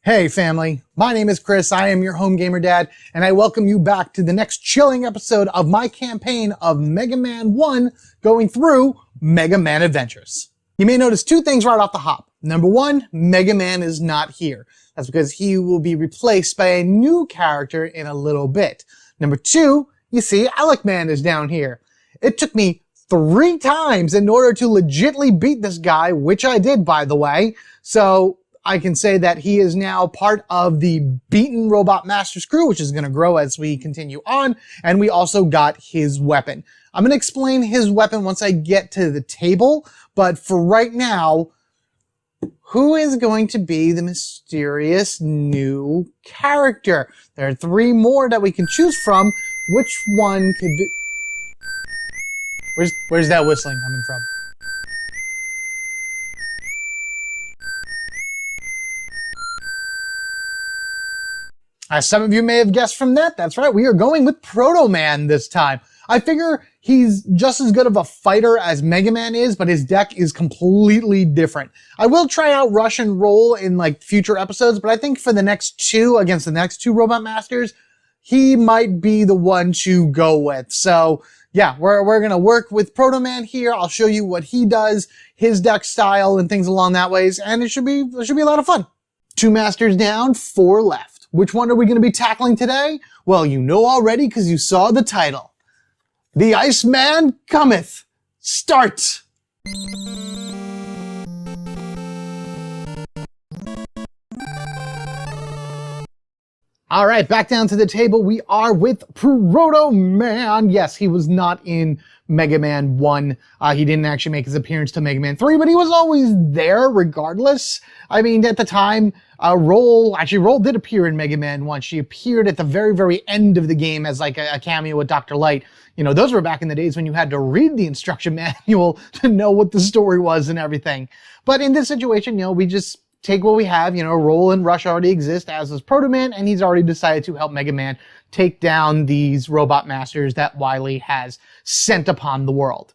Hey family, my name is Chris, I am your home gamer dad, and I welcome you back to the next chilling episode of my campaign of Mega Man 1 going through Mega Man Adventures. You may notice two things right off the hop. Number one, Mega Man is not here. That's because he will be replaced by a new character in a little bit. Number two, you see Alec Man is down here. It took me 3 times in order to legitly beat this guy, which I did by the way, so I can say that he is now part of the Beaten Robot Masters crew, which is going to grow as we continue on, and we also got his weapon. I'm going to explain his weapon once I get to the table, but for right now, who is going to be the mysterious new character? There are 3 more that we can choose from. Which one could be... Where's that whistling coming from? As some of you may have guessed from that, that's right, we are going with Proto Man this time. I figure he's just as good of a fighter as Mega Man is, but his deck is completely different. I will try out Rush and Roll in like future episodes, but I think for the next 2 against the next 2 Robot Masters, he might be the one to go with. So yeah, we're gonna work with Proto Man here. I'll show you what he does, his deck style and things along that ways, and it should be a lot of fun. 2 masters down, 4 left. Which one are we going to be tackling today? Well, you know already because you saw the title. The Iceman Cometh. Start! Alright, back down to the table. We are with Proto Man. Yes, he was not in Mega Man 1. He didn't actually make his appearance to Mega Man 3, but he was always there regardless. I mean, at the time, Roll did appear in Mega Man 1. She appeared at the very, very end of the game as like a cameo with Dr. Light. You know, those were back in the days when you had to read the instruction manual to know what the story was and everything. But in this situation, you know, we just take what we have. You know, Roll and Rush already exist, as is Proto Man, and he's already decided to help Mega Man take down these robot masters that Wily has sent upon the world.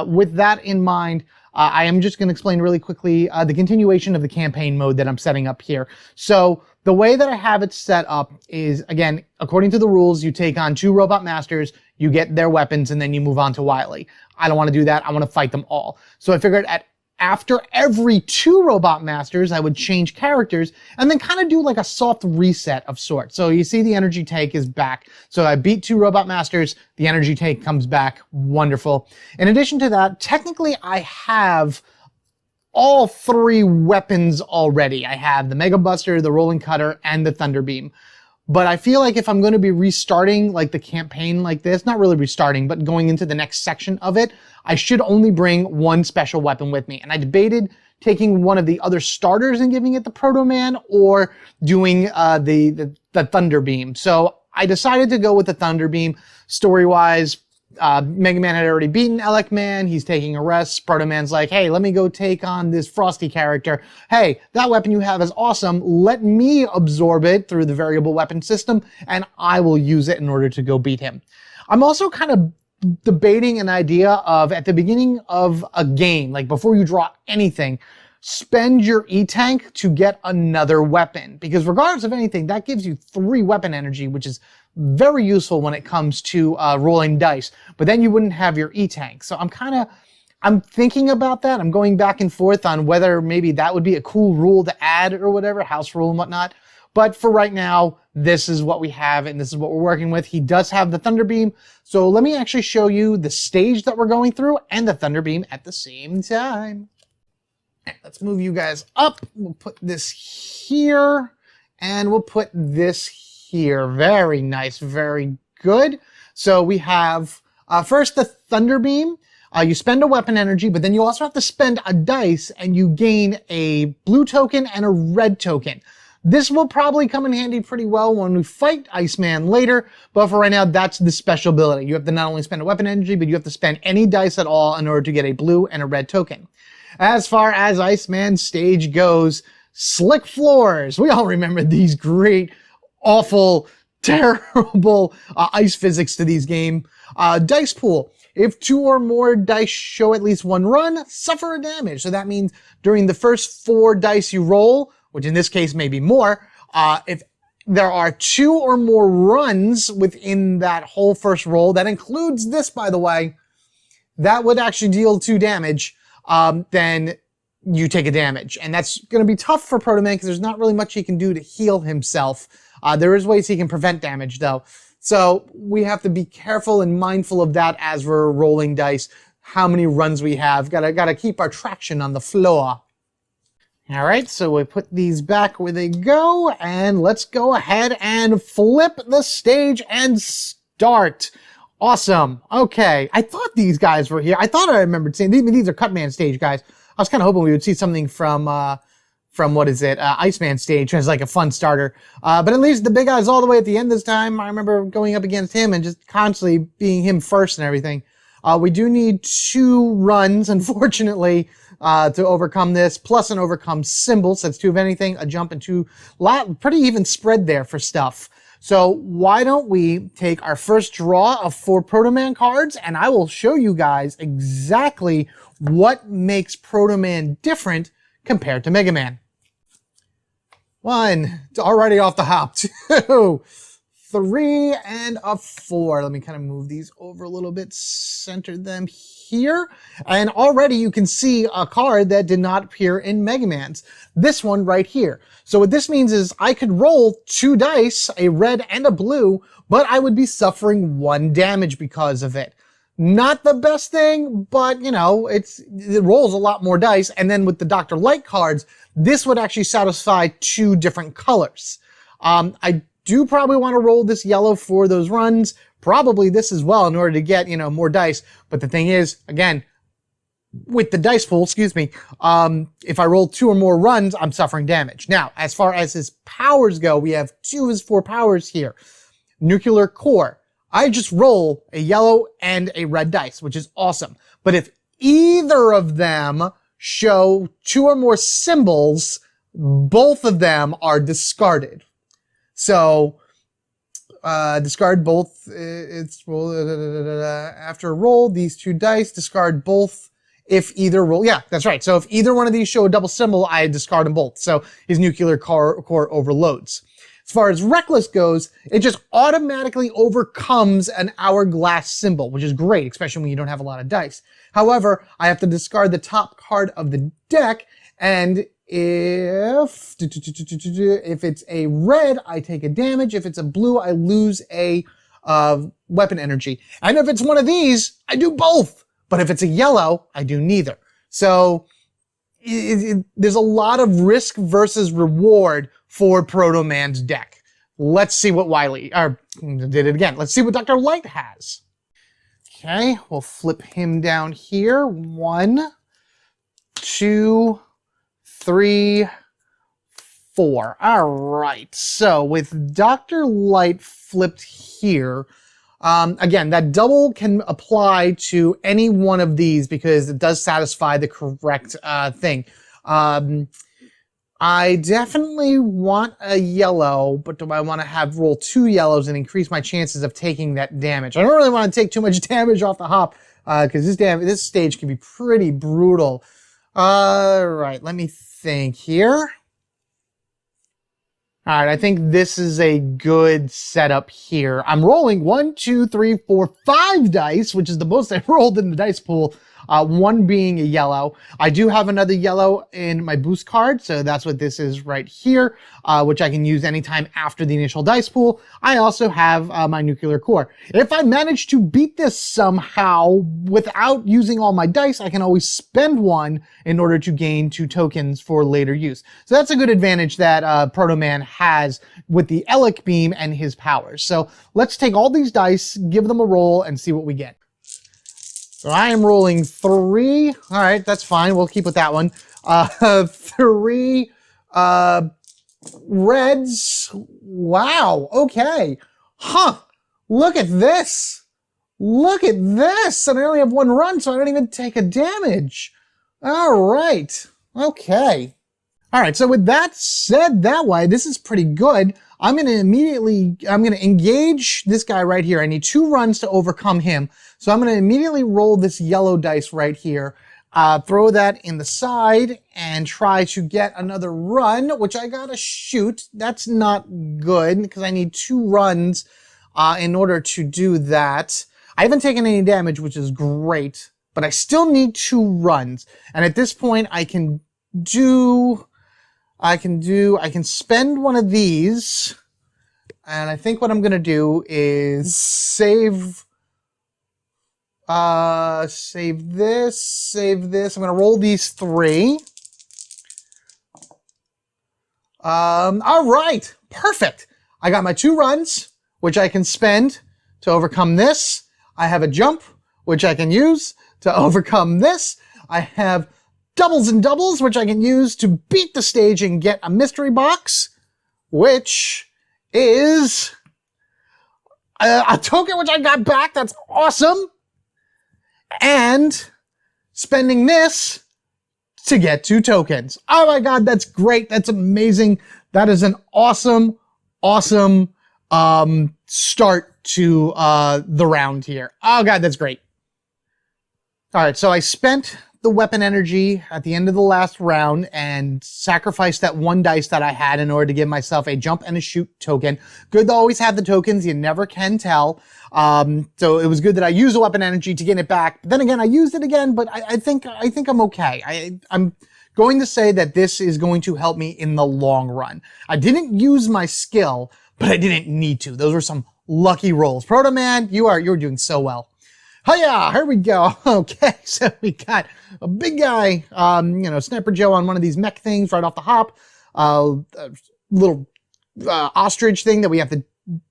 With that in mind, I am just going to explain really quickly the continuation of the campaign mode that I'm setting up here. So the way that I have it set up is, again, according to the rules, you take on 2 robot masters, you get their weapons, and then you move on to Wily. I don't want to do that. I want to fight them all. So I figured after every 2 robot masters, I would change characters and then kind of do like a soft reset of sorts. So you see the energy tank is back. So I beat 2 robot masters, the energy tank comes back. Wonderful. In addition to that, technically I have all 3 weapons already. I have the Mega Buster, the Rolling Cutter, and the Thunder Beam. But I feel like if I'm going to be restarting like the campaign like this, not really restarting, but going into the next section of it, I should only bring 1 special weapon with me. And I debated taking one of the other starters and giving it the Proto Man, or doing the Thunder Beam. So I decided to go with the Thunder Beam. Story-wise, Mega Man had already beaten Alec Man. He's taking a rest. Proto Man's like, hey, let me go take on this Frosty character. Hey, that weapon you have is awesome. Let me absorb it through the variable weapon system, and I will use it in order to go beat him. I'm also kind of debating an idea of, at the beginning of a game, like before you draw anything, spend your E-Tank to get another weapon. Because regardless of anything, that gives you 3 weapon energy, which is very useful when it comes to rolling dice. But then you wouldn't have your E-Tank. So I'm thinking about that. I'm going back and forth on whether maybe that would be a cool rule to add or whatever, house rule and whatnot. But for right now, this is what we have and this is what we're working with. He does have the Thunder Beam. So let me actually show you the stage that we're going through and the Thunder Beam at the same time. Let's move you guys up. We'll put this here and we'll put this here. Very nice. Very good. So we have first the Thunder Beam. You spend a weapon energy, but then you also have to spend a dice and you gain a blue token and a red token. This will probably come in handy pretty well when we fight Iceman later, but for right now, that's the special ability. You have to not only spend a weapon energy, but you have to spend any dice at all in order to get a blue and a red token. As far as Iceman's stage goes, slick floors. We all remember these great, awful, terrible ice physics to these games. Dice pool. If 2 or more dice show at least 1 run, suffer a damage. So that means during the first 4 dice you roll, which in this case may be more, If there are 2 or more runs within that whole first roll, that includes this, by the way, that would actually deal 2 damage, then you take a damage. And that's going to be tough for Proto Man because there's not really much he can do to heal himself. There is ways he can prevent damage, though. So we have to be careful and mindful of that as we're rolling dice, how many runs we have. Gotta keep our traction on the floor. All right, so we put these back where they go, and let's go ahead and flip the stage and start. Awesome. Okay, I thought these guys were here. I thought I remembered seeing these are Cutman stage guys. I was kind of hoping we would see something from what is it, Iceman stage as like a fun starter. But at least the big guy's all the way at the end this time. I remember going up against him and just constantly being him first and everything. We do need 2 runs, unfortunately, to overcome this, plus an overcome symbol. So that's 2 of anything, a jump, and 2, pretty even spread there for stuff. So why don't we take our first draw of 4 Proto Man cards, and I will show you guys exactly what makes Proto Man different compared to Mega Man. 1, already off the hop. 2, 3, and a 4. Let me kind of move these over a little bit, center them here. And already you can see a card that did not appear in Mega Man's. This one right here. So what this means is I could roll 2 dice, a red and a blue, but I would be suffering 1 damage because of it. Not the best thing, but you know, it rolls a lot more dice. And then with the Dr. Light cards, this would actually satisfy 2 different colors. I do probably want to roll this yellow for those runs, probably this as well in order to get, more dice. But the thing is, again, with the dice pool, if I roll 2 or more runs, I'm suffering damage. Now, as far as his powers go, we have 2 of his 4 powers here. Nuclear Core. I just roll a yellow and a red dice, which is awesome. But if either of them show 2 or more symbols, both of them are discarded. So, discard both, it's roll, after a roll, these 2 dice, discard both if either roll, yeah, that's right. So if either one of these show a double symbol, I discard them both. So his nuclear core overloads. As far as Reckless goes, it just automatically overcomes an hourglass symbol, which is great, especially when you don't have a lot of dice. However, I have to discard the top card of the deck, and if it's a red, I take a damage. If it's a blue, I lose a weapon energy. And if it's one of these, I do both. But if it's a yellow, I do neither. So there's a lot of risk versus reward for Proto Man's deck. Let's see what did it again. Let's see what Dr. Light has. Okay, we'll flip him down here. 1, 2, 3, 4. All right. So with Dr. Light flipped here, again, that double can apply to any one of these because it does satisfy the correct thing. I definitely want a yellow, but do I want to roll 2 yellows and increase my chances of taking that damage? I don't really want to take too much damage off the hop because this stage can be pretty brutal. All right, let me think here. All right, I think this is a good setup here. I'm rolling 1, 2, 3, 4, 5 dice, which is the most I've rolled in the dice pool. 1 being a yellow. I do have another yellow in my boost card, so that's what this is right here, which I can use anytime after the initial dice pool. I also have my nuclear core. If I manage to beat this somehow without using all my dice, I can always spend 1 in order to gain 2 tokens for later use. So that's a good advantage that Proto Man has with the Elec Beam and his powers. So let's take all these dice, give them a roll, and see what we get. So I am rolling 3. All right, that's fine. We'll keep with that one. 3 reds. Wow. Okay. Huh. Look at this. Look at this. And I only have 1 run, so I don't even take a damage. All right. Okay. All right. So with that said that way, this is pretty good. I'm going to engage this guy right here. I need 2 runs to overcome him. So I'm going to immediately roll this yellow dice right here. throw that in the side and try to get another run, which I gotta shoot. That's not good because I need 2 runs in order to do that. I haven't taken any damage, which is great, but I still need 2 runs. And at this point, I can spend one of these. And I think what I'm gonna do is save this. I'm gonna roll these 3. All right, perfect. I got my 2 runs, which I can spend to overcome this. I have a jump, which I can use to overcome this. I have doubles and doubles, which I can use to beat the stage and get a mystery box, which is a token which I got back. That's awesome. And spending this to get 2 tokens. Oh my god, that's great. That's amazing. That is an awesome start to the round here. Oh god, that's great. All right, so I spent the weapon energy at the end of the last round and sacrificed that 1 dice that I had in order to give myself a jump and a shoot token. Good to always have the tokens. You never can tell. So it was good that I used the weapon energy to get it back. But then again, I used it again, but I think I'm okay. I'm going to say that this is going to help me in the long run. I didn't use my skill, but I didn't need to. Those were some lucky rolls. Proto Man, you're doing so well. Hiya, here we go. Okay, so we got a big guy, Sniper Joe on one of these mech things right off the hop. A little ostrich thing that we have to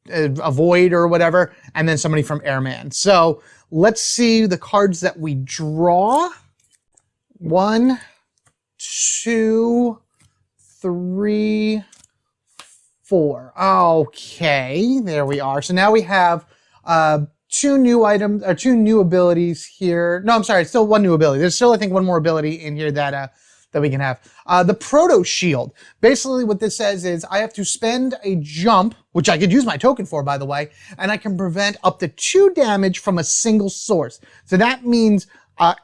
avoid or whatever. And then somebody from Airman. So let's see the cards that we draw. 1, 2, 3, 4. Okay, there we are. So now we have 2 new items, or 2 new abilities here. No, I'm sorry, it's still 1 new ability. There's still, I think, 1 more ability in here that we can have. The Proto Shield. Basically what this says is I have to spend a jump, which I could use my token for, by the way, and I can prevent up to 2 damage from a single source. So that means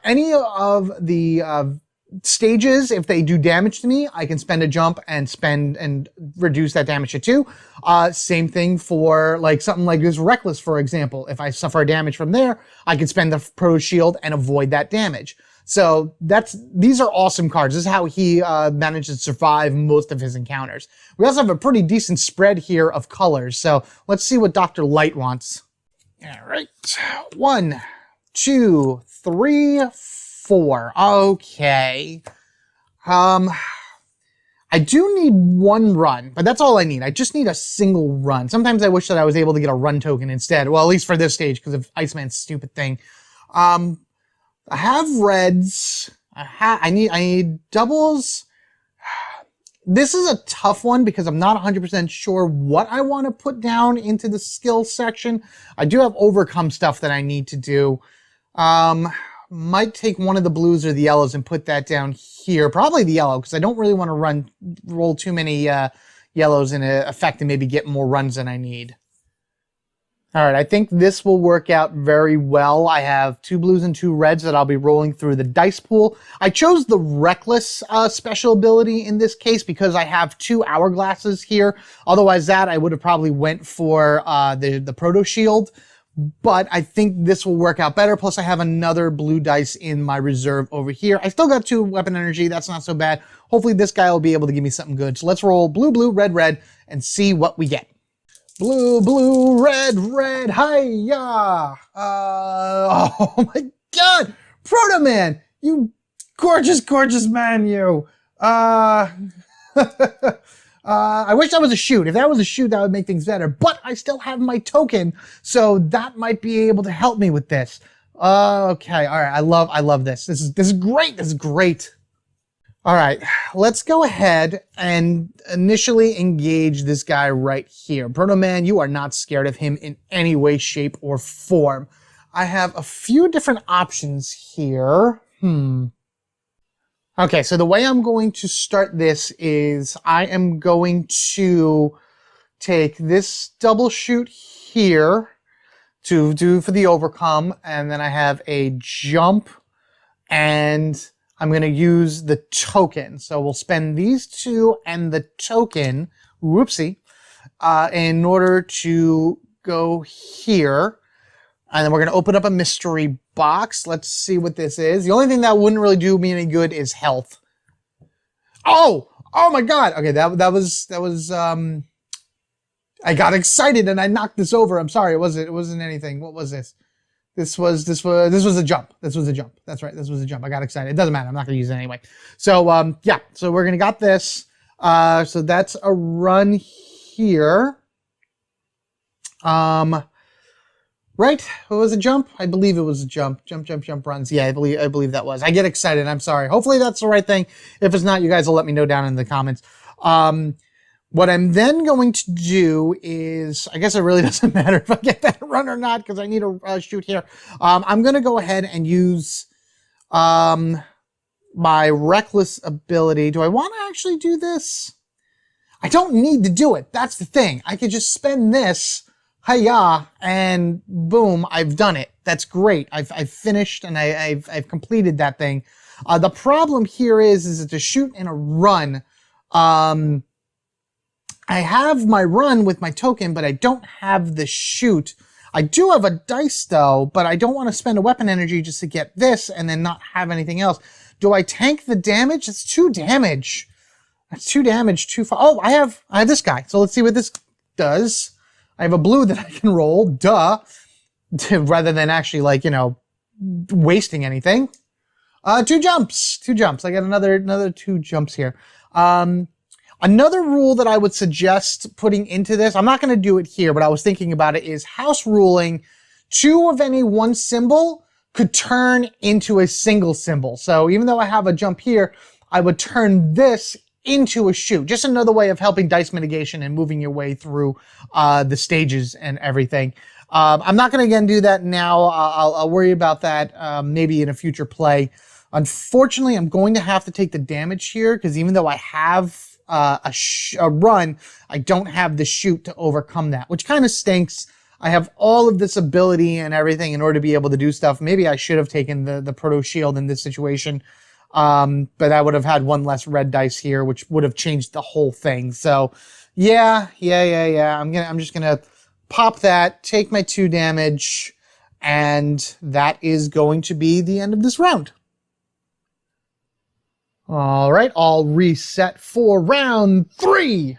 any of the stages, if they do damage to me, I can spend a jump and reduce that damage to 2. Same thing for like something like this Reckless, for example. If I suffer a damage from there, I can spend the Proto Shield and avoid that damage. So these are awesome cards. This is how he manages to survive most of his encounters. We also have a pretty decent spread here of colors. So let's see what Dr. Light wants. All right, 1, 2, 3, 4. Okay. I do need 1 run, but that's all I need. I just need a single run. Sometimes I wish that I was able to get a run token instead. Well, at least for this stage, because of Iceman's stupid thing. I have reds. I need doubles. This is a tough one because I'm not 100% sure what I want to put down into the skill section. I do have overcome stuff that I need to do. Might take one of the blues or the yellows and put that down here. Probably the yellow, because I don't really want to roll too many yellows in effect and maybe get more runs than I need. All right, I think this will work out very well. I have 2 blues and 2 reds that I'll be rolling through the dice pool. I chose the Reckless special ability in this case because I have 2 hourglasses here. Otherwise that, I would have probably went for the Proto Shield. But I think this will work out better. Plus I have another blue dice in my reserve over here. I still got 2 weapon energy. That's not so bad. Hopefully this guy will be able to give me something good. So let's roll blue, blue, red, red, and see what we get. Blue, blue, red, red, hiya! Oh my god! Proto Man! You gorgeous, gorgeous man, you! I wish that was a shoot. If that was a shoot, that would make things better. But I still have my token, so that might be able to help me with this. Okay, all right. I love this. This is great. This is great. All right, let's go ahead and initially engage this guy right here. Proto Man, you are not scared of him in any way, shape, or form. I have a few different options here. Okay, so the way I'm going to start this is I am going to take this double shoot here to do for the overcome, and then I have a jump and I'm going to use the token. So we'll spend these two and the token, whoopsie, in order to go here. And then we're going to open up a mystery box. Let's see what this is. The only thing that wouldn't really do me any good is health. Oh my God. Okay, that was I got excited and I knocked this over. I'm sorry. It wasn't anything. What was this? This was a jump. This was a jump. That's right. This was a jump. I got excited. It doesn't matter. I'm not going to use it anyway. So, yeah. So we're going to got this. So that's a run here. Right? What was a jump? I believe it was a jump. Jump runs. Yeah, I believe that was. I get excited. I'm sorry. Hopefully that's the right thing. If it's not, you guys will let me know down in the comments. What I'm then going to do is, I guess it really doesn't matter if I get that run or not because I need to shoot here. I'm going to go ahead and use my reckless ability. Do I want to actually do this? I don't need to do it. That's the thing. I could just spend this, hiya, and boom, I've done it. That's great. I've finished and I've completed that thing. The problem here is that to shoot in a run, I have my run with my token, but I don't have the shoot. I do have a dice though, but I don't want to spend a weapon energy just to get this and then not have anything else. Do I tank the damage? It's 2 damage. That's 2 damage, 2 far. Oh, I have this guy. So let's see what this does. I have a blue that I can roll, duh, rather than actually like, you know, wasting anything. 2 jumps. I got another 2 jumps here. Another rule that I would suggest putting into this, I'm not going to do it here, but I was thinking about it, is house ruling. 2 of any one symbol could turn into a single symbol. So even though I have a jump here, I would turn this into a shoot. Just another way of helping dice mitigation and moving your way through the stages and everything. I'm not going to again do that now. I'll worry about that maybe in a future play. Unfortunately, I'm going to have to take the damage here because even though I have a run, I don't have the shoot to overcome that, which kind of stinks. I have all of this ability and everything in order to be able to do stuff. Maybe I should have taken the proto shield in this situation, but I would have had 1 less red dice here, which would have changed the whole thing. So, yeah. I'm just gonna pop that, take my 2 damage, and that is going to be the end of this round. All right, I'll reset for round 3.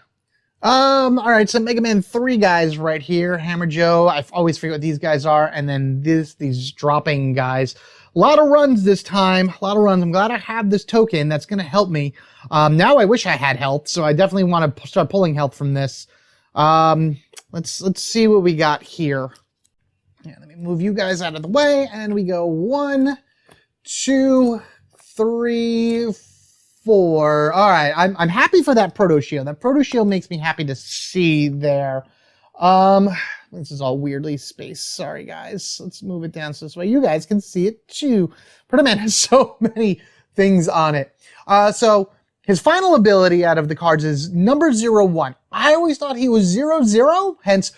All right, so Mega Man 3 guys right here. Hammer Joe, I always forget what these guys are, and then these dropping guys. A lot of runs this time, a lot of runs. I'm glad I have this token. That's going to help me. Now I wish I had health, so I definitely want to start pulling health from this. Let's see what we got here. Yeah, let me move you guys out of the way, and we go 1, 2, 3, 4. All right, I'm happy for that proto shield. That proto shield makes me happy to see there. This is all weirdly spaced. Sorry, guys. Let's move it down so this way you guys can see it too. Proto Man has so many things on it. So his final ability out of the cards is number 01. I always thought he was 00, hence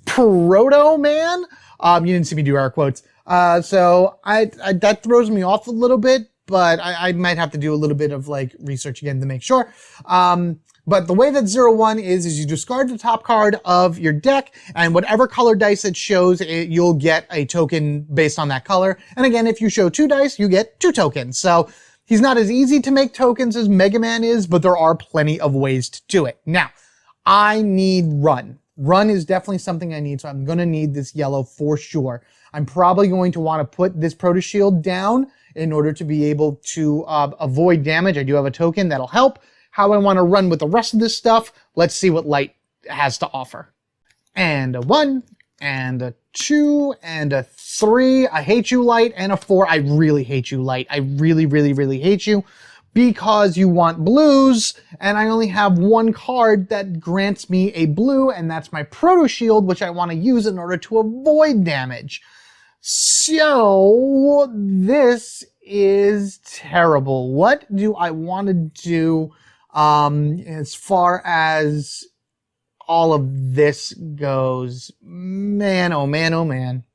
Proto Man. You didn't see me do air quotes. So that throws me off a little bit. But I might have to do a little bit of like research again to make sure. But the way that 01 is you discard the top card of your deck, and whatever color dice it shows, you'll get a token based on that color. And again, if you show 2 dice, you get 2 tokens. So he's not as easy to make tokens as Mega Man is, but there are plenty of ways to do it. Now, I need run. Run is definitely something I need, so I'm going to need this yellow for sure. I'm probably going to want to put this Proto Shield down in order to be able to avoid damage. I do have a token that'll help. How I want to run with the rest of this stuff, let's see what Light has to offer. And a 1, and a 2, and a 3. I hate you, Light, and a 4. I really hate you, Light. I really, really, really hate you because you want blues, and I only have 1 card that grants me a blue, and that's my Proto Shield, which I want to use in order to avoid damage. So, this is terrible. What do I want to do as far as all of this goes? Man, oh man, oh man.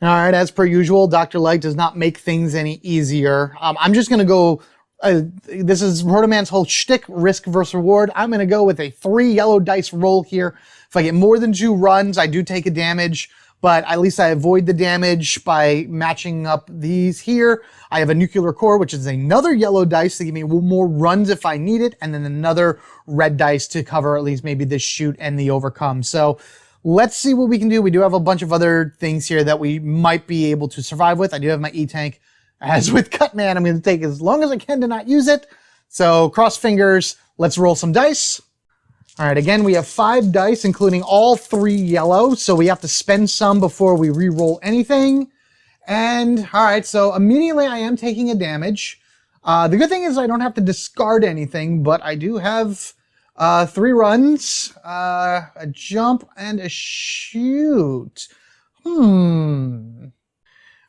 All right, as per usual, Dr. Light does not make things any easier. I'm just going to go, this is Proto Man's whole shtick, risk versus reward. I'm going to go with a 3 yellow dice roll here. If I get more than 2 runs, I do take a damage, but at least I avoid the damage by matching up these here. I have a nuclear core, which is another yellow dice to give me more runs if I need it, and then another red dice to cover at least maybe the shoot and the overcome. So let's see what we can do. We do have a bunch of other things here that we might be able to survive with. I do have my E-Tank. As with Cutman, I'm going to take as long as I can to not use it. So cross fingers. Let's roll some dice. All right, again, we have 5 dice, including all 3 yellow. So we have to spend some before we re-roll anything. And all right, so immediately I am taking a damage. The good thing is I don't have to discard anything, but I do have 3 runs, a jump, and a shoot.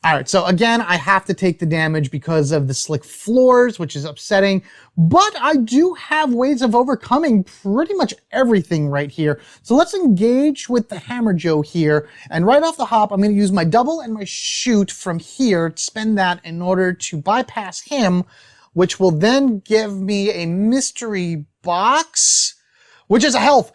All right, so again, I have to take the damage because of the slick floors, which is upsetting, but I do have ways of overcoming pretty much everything right here. So let's engage with the Hammer Joe here, and right off the hop, I'm going to use my double and my shoot from here, spend that in order to bypass him, which will then give me a mystery box, which is a health,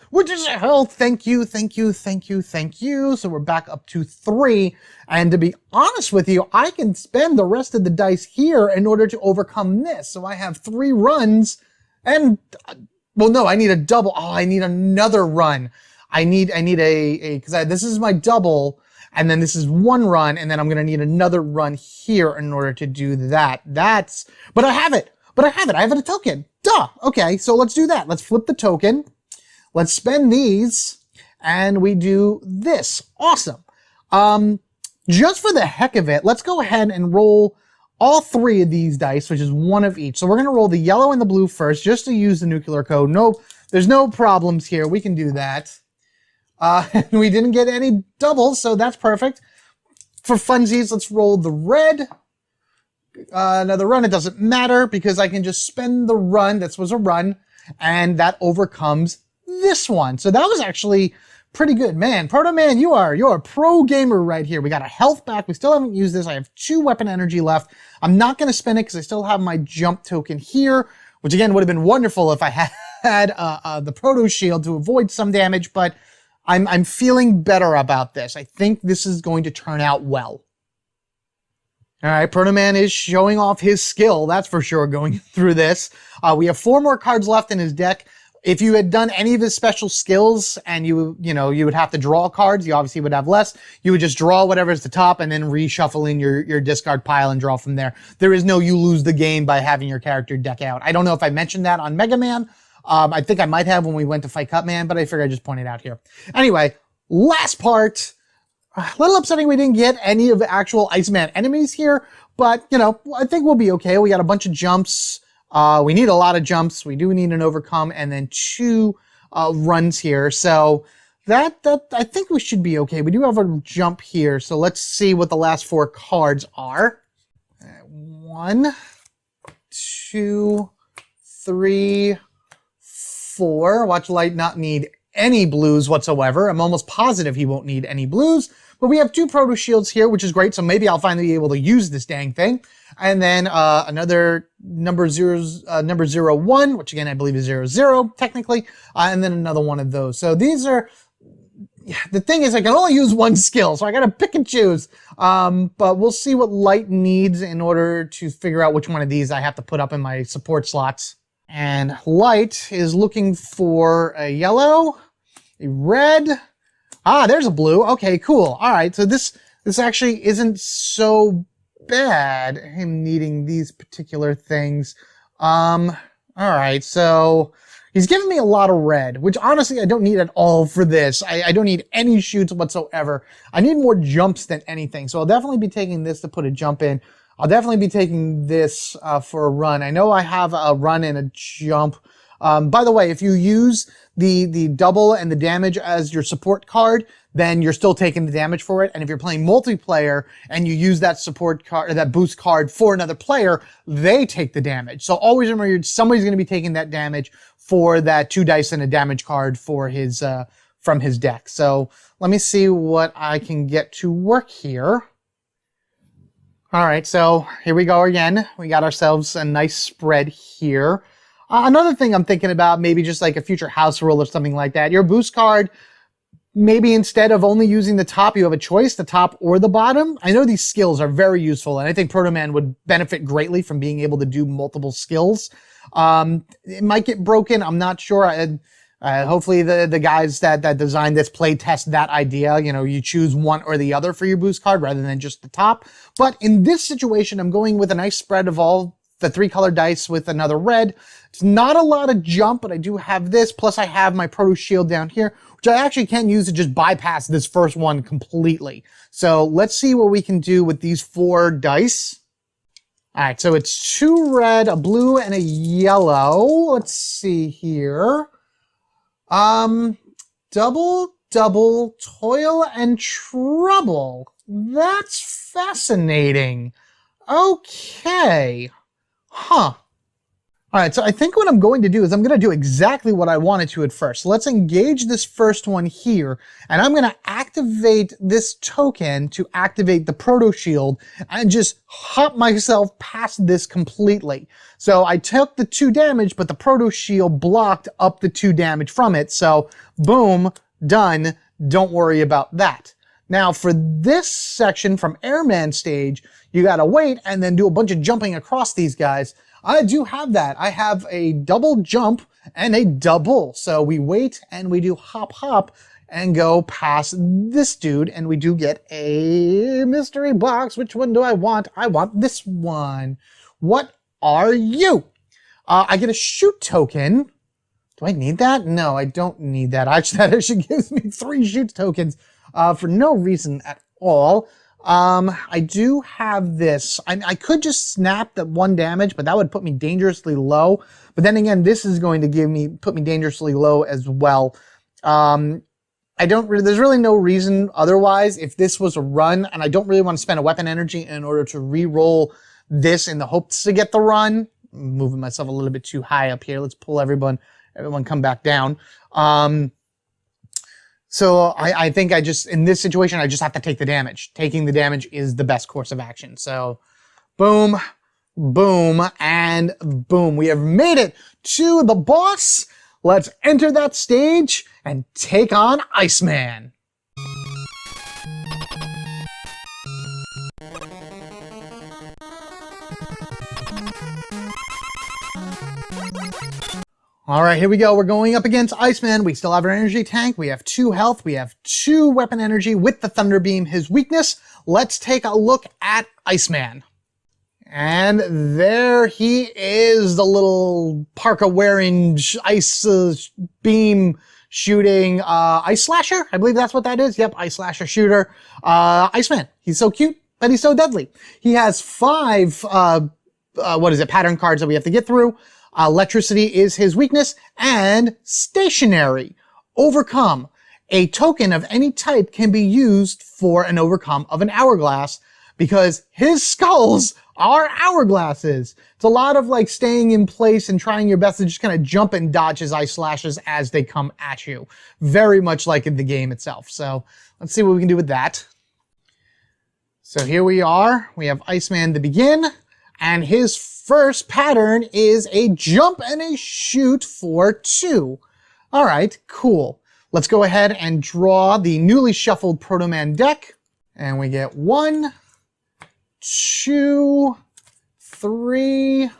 Thank you, thank you, thank you, thank you. So we're back up to 3. And to be honest with you, I can spend the rest of the dice here in order to overcome this. So I have 3 runs and, well, no, I need a double. Oh, I need another run. I need because this is my double, and then this is 1 run, and then I'm going to need another run here in order to do that. But I have it. I have a token. Duh. Okay, so let's do that. Let's flip the token. Let's spend these, and we do this. Awesome. Just for the heck of it, let's go ahead and roll all 3 of these dice, which is 1 of each. So we're going to roll the yellow and the blue first, just to use the nuclear code. No, there's no problems here. We can do that. We didn't get any doubles, so that's perfect. For funsies, let's roll the red. Another run, it doesn't matter, because I can just spend the run. This was a run, and that overcomes this one. So that was actually pretty good. Man, Proto Man, you're a pro gamer right here. We got a health back. We still haven't used this. I have 2 weapon energy left. I'm not going to spend it because I still have my jump token here, which again would have been wonderful if I had the Proto Shield to avoid some damage, but I'm feeling better about this. I think this is going to turn out well. All right, Proto Man is showing off his skill, that's for sure, going through this. We have 4 more cards left in his deck. If you had done any of his special skills and you would have to draw cards, you obviously would have less. You would just draw whatever's the top and then reshuffle in your discard pile and draw from there. There is no you lose the game by having your character deck out. I don't know if I mentioned that on Mega Man. I think I might have when we went to fight Cutman, but I figured I'd just point it out here. Anyway, last part. A little upsetting we didn't get any of the actual Iceman enemies here, but, I think we'll be okay. We got a bunch of jumps. We need a lot of jumps. We do need an overcome and then 2 runs here. So that I think we should be okay. We do have a jump here. So let's see what the last 4 cards are. 1, 2, 3, 4. Watch Light not need any blues whatsoever. I'm almost positive he won't need any blues. But we have 2 Proto Shields here, which is great. So maybe I'll finally be able to use this dang thing. And then another number 01, which again I believe is 00 technically, and then another one of those. So these are, the thing is I can only use 1 skill, so I gotta pick and choose. But we'll see what Light needs in order to figure out which one of these I have to put up in my support slots. And Light is looking for a yellow, a red. Ah, there's a blue. Okay, cool. All right, so this actually isn't so bad, him needing these particular things. All right, so he's giving me a lot of red, which honestly I don't need at all for this. I don't need any shoots whatsoever. I need more jumps than anything, so I'll definitely be taking this to put a jump in. I'll definitely be taking this for a run. I know I have a run and a jump. By the way, if you use the double and the damage as your support card, then you're still taking the damage for it. And if you're playing multiplayer and you use that support card or that boost card for another player, they take the damage. So always remember somebody's going to be taking that damage for that 2 dice and a damage card for his from his deck. So let me see what I can get to work here. All right, so here we go again. We got ourselves a nice spread here. Another thing I'm thinking about, maybe just like a future house rule or something like that. Your boost card, maybe instead of only using the top, you have a choice, the top or the bottom. I know these skills are very useful, and I think Proto Man would benefit greatly from being able to do multiple skills. It might get broken. I'm not sure. Hopefully the guys that designed this play test that idea. You know, you choose one or the other for your boost card rather than just the top. But in this situation, I'm going with a nice spread of all the 3 color dice with another red. It's not a lot of jump, but I do have this. Plus I have my Proto Shield down here, which I actually can use to just bypass this first one completely. So let's see what we can do with these 4 dice. All right, so it's 2 red, a blue, and a yellow. Let's see here. Double, toil, and trouble. That's fascinating. Okay. Huh. All right, so I think what I'm going to do is I'm going to do exactly what I wanted to at first. So let's engage this first one here, and I'm going to activate this token to activate the Proto Shield and just hop myself past this completely. So I took the 2 damage, but the Proto Shield blocked up the 2 damage from it. So boom, done. Don't worry about that. Now for this section from Airman stage, you got to wait and then do a bunch of jumping across these guys. I do have that. I have a double jump and a double. So we wait and we do hop hop and go past this dude, and we do get a mystery box. Which one do I want? I want this one. What are you? I get a shoot token. Do I need that? No, I don't need that. Actually, that actually gives me 3 shoot tokens for no reason at all. I do have this. I could just snap the 1 damage, but that would put me dangerously low. But then again, this is going to put me dangerously low as well. There's really no reason otherwise if this was a run, and I don't really want to spend a weapon energy in order to re-roll this in the hopes to get the run. I'm moving myself a little bit too high up here. Let's pull everyone come back down. So I think in this situation, I just have to take the damage. Taking the damage is the best course of action. So boom, boom, and boom. We have made it to the boss. Let's enter that stage and take on Iceman. All right, here we go. We're going up against Iceman. We still have our energy tank. We have 2 health. We have 2 weapon energy with the Thunder Beam, his weakness. Let's take a look at Iceman. And there he is, the little parka wearing ice beam shooting ice slasher. I believe that's what that is. Yep, ice slasher shooter. Iceman. He's so cute, but he's so deadly. He has 5 pattern cards that we have to get through. Electricity is his weakness, and stationary. Overcome. A token of any type can be used for an overcome of an hourglass because his skulls are hourglasses. It's a lot of like staying in place and trying your best to just kind of jump and dodge his ice slashes as they come at you. Very much like in the game itself. So let's see what we can do with that. So here we are. We have Iceman to begin, and his first pattern is a jump and a shoot for 2. All right, cool. Let's go ahead and draw the newly shuffled Proto Man deck. And we get 1, 2, 3,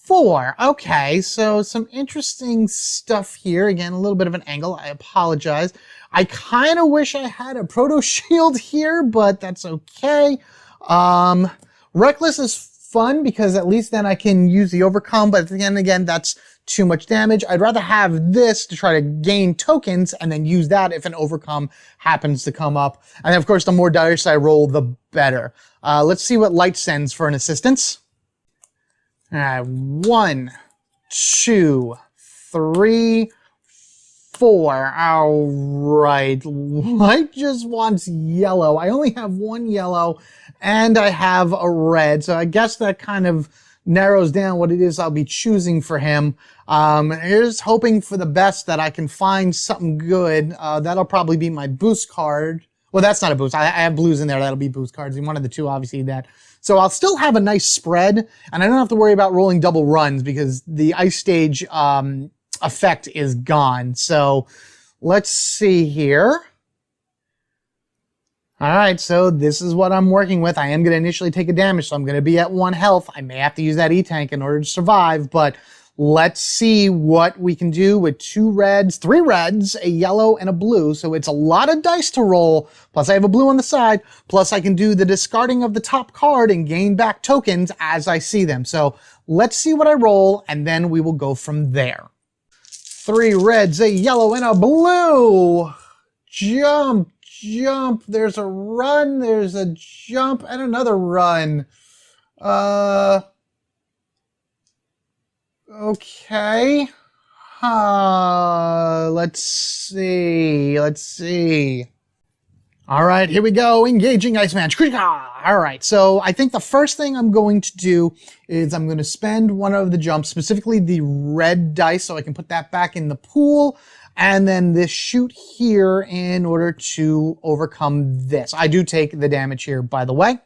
4. Okay, so some interesting stuff here. Again, a little bit of an angle. I apologize. I kind of wish I had a Proto Shield here, but that's okay. Reckless is fun because at least then I can use the overcome, but again, that's too much damage. I'd rather have this to try to gain tokens and then use that if an overcome happens to come up. And of course, the more dice I roll, the better. Let's see what Light sends for an assistance. All right, 1, 2, 3, 4. All right, Light just wants yellow. I only have 1 yellow and I have a red, so I guess that kind of narrows down what it is I'll be choosing for him. Here's hoping for the best that I can find something good. That'll probably be my boost card. Well, that's not a boost. I have blues in there. That'll be boost cards. And one of the two, obviously, that. So I'll still have a nice spread, and I don't have to worry about rolling double runs because the ice stage effect is gone. So let's see here. All right, so this is what I'm working with. I am going to initially take a damage, so I'm going to be at 1 health. I may have to use that E-Tank in order to survive, but let's see what we can do with 2 reds, 3 reds, a yellow, and a blue. So it's a lot of dice to roll, plus I have a blue on the side, plus I can do the discarding of the top card and gain back tokens as I see them. So let's see what I roll, and then we will go from there. 3 reds, a yellow, and a blue. Jump. Jump, there's a run, there's a jump, and another run. Okay. Let's see. All right, here we go. Engaging Iceman. All right, so I think the first thing I'm going to do is I'm going to spend one of the jumps, specifically the red dice, so I can put that back in the pool. And then this shoot here in order to overcome this. I do take the damage here, by the way.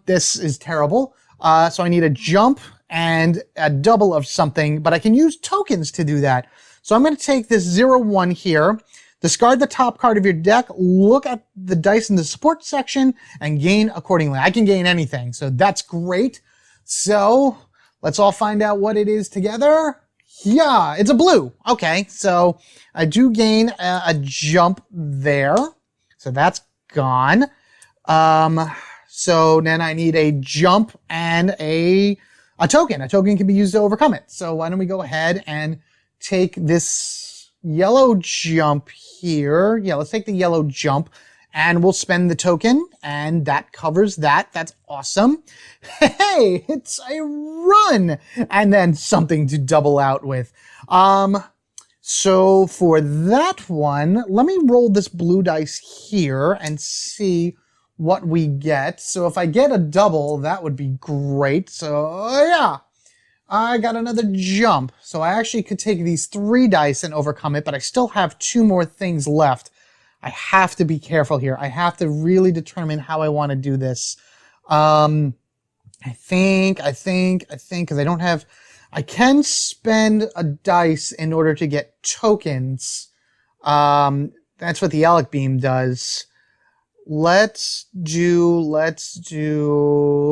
This is terrible. So I need a jump and a double of something, but I can use tokens to do that. So I'm going to take this 0-1 here, discard the top card of your deck, look at the dice in the support section, and gain accordingly. I can gain anything, so that's great. So let's all find out what it is together. Yeah, it's a blue. Okay, so I do gain a jump there. So that's gone. So then I need a jump and a token. A token can be used to overcome it. So why don't we go ahead and take this yellow jump here. Yeah, let's take the yellow jump. And we'll spend the token, and that covers that. That's awesome. Hey, it's a run! And then something to double out with. So for that one, let me roll this blue dice here and see what we get. So if I get a double, that would be great. So yeah, I got another jump. So I actually could take these 3 dice and overcome it, but I still have 2 more things left. I have to be careful here. I have to really determine how I want to do this. I think, because I don't have, I can spend a dice in order to get tokens. That's what the Alec Beam does. Let's do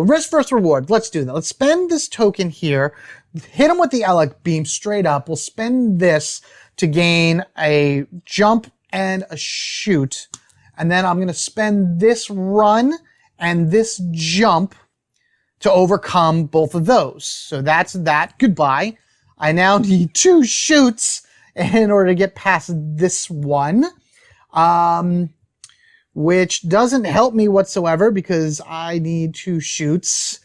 risk first reward. Let's do that. Let's spend this token here, hit him with the Alec Beam straight up. We'll spend this to gain a jump and a shoot, and then I'm going to spend this run and this jump to overcome both of those. So that's that. Goodbye. I now need 2 shoots in order to get past this one, which doesn't help me whatsoever because I need 2 shoots.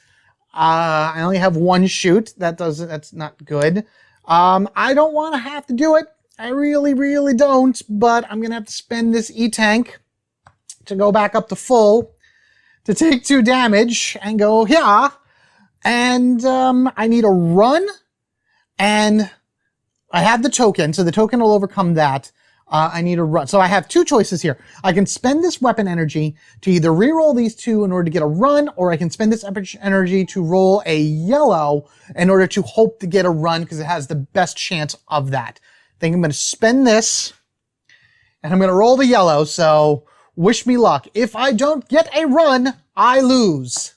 I only have 1 shoot. That's not good. I don't want to have to do it. I really, really don't, but I'm going to have to spend this E-Tank to go back up to full to take 2 damage and go, yeah. And I need a run, and I have the token, so the token will overcome that. I need a run. So I have 2 choices here. I can spend this weapon energy to either reroll these 2 in order to get a run, or I can spend this energy to roll a yellow in order to hope to get a run because it has the best chance of that. I think I'm going to spend this, and I'm going to roll the yellow, so wish me luck. If I don't get a run, I lose.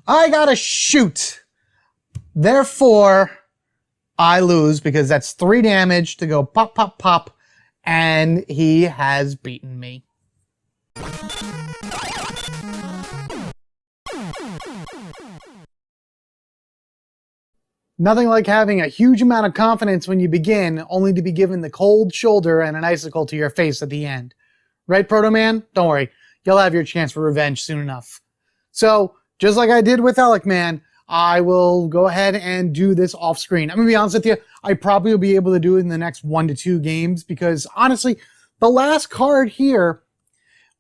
I gotta shoot. Therefore, I lose because that's 3 damage to go pop, pop, pop, and he has beaten me. Nothing like having a huge amount of confidence when you begin, only to be given the cold shoulder and an icicle to your face at the end. Right, Proto Man? Don't worry. You'll have your chance for revenge soon enough. So, just like I did with Alec Man, I will go ahead and do this off screen. I'm going to be honest with you, I probably will be able to do it in the next 1 to 2 games because, honestly, the last card here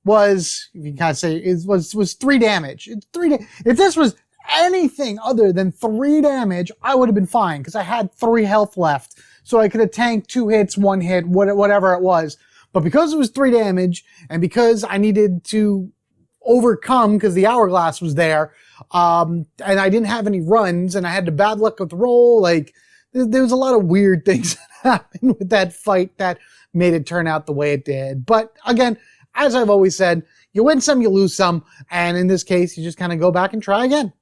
was, if you can't say, was 3 damage. It's 3 If this was anything other than 3 damage, I would have been fine because I had 3 health left. So I could have tanked 2 hits, 1 hit, whatever it was. But because it was 3 damage, and because I needed to overcome, because the hourglass was there, and I didn't have any runs, and I had the bad luck with the roll, like, there was a lot of weird things that happened with that fight that made it turn out the way it did. But again, as I've always said, you win some, you lose some, and in this case, you just kind of go back and try again.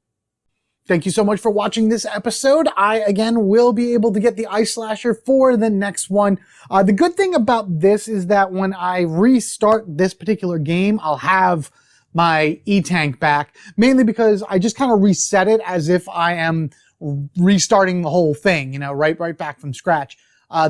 Thank you so much for watching this episode. I, again, will be able to get the Ice Slasher for the next one. The good thing about this is that when I restart this particular game, I'll have my E-Tank back, mainly because I just kind of reset it as if I am restarting the whole thing, you know, right back from scratch.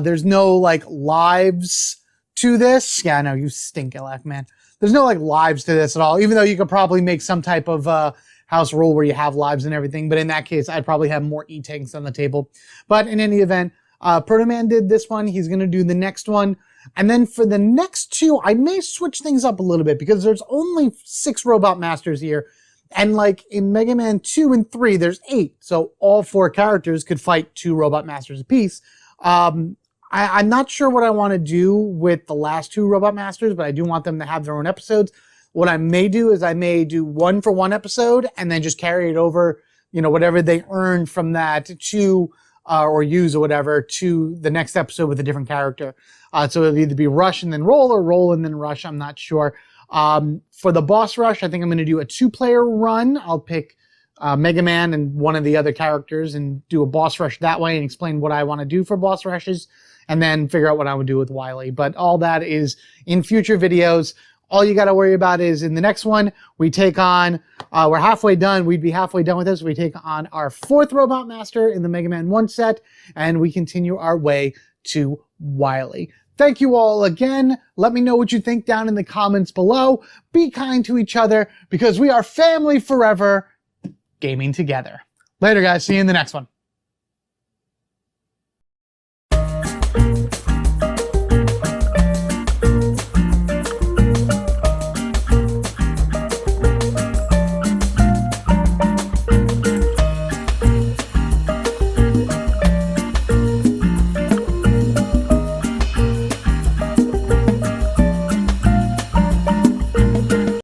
There's no, like, lives to this. Yeah, I know, you stink, Elec, man. There's no, like, lives to this at all, even though you could probably make some type of house rule where you have lives and everything. But in that case, I'd probably have more E-Tanks on the table. But in any event, Proto Man did this one. He's going to do the next one. And then for the next 2, I may switch things up a little bit because there's only 6 Robot Masters here. And like in Mega Man 2 and 3, there's 8. So all 4 characters could fight 2 Robot Masters apiece. I'm not sure what I want to do with the last 2 Robot Masters, but I do want them to have their own episodes. What I may do is I may do 1 for 1 episode and then just carry it over, you know, whatever they earned from that to, or use or whatever, to the next episode with a different character. So it'll either be Rush and then Roll, or Roll and then Rush. I'm not sure. For the boss rush, I think I'm going to do a 2-player run. I'll pick Mega Man and one of the other characters and do a boss rush that way and explain what I want to do for boss rushes, and then figure out what I would do with Wily. But all that is in future videos. All you got to worry about is in the next one, we take on, we're halfway done. We'd be halfway done with this. We take on our 4th Robot Master in the Mega Man 1 set, and we continue our way to Wily. Thank you all again. Let me know what you think down in the comments below. Be kind to each other because we are family forever, gaming together. Later, guys. See you in the next one.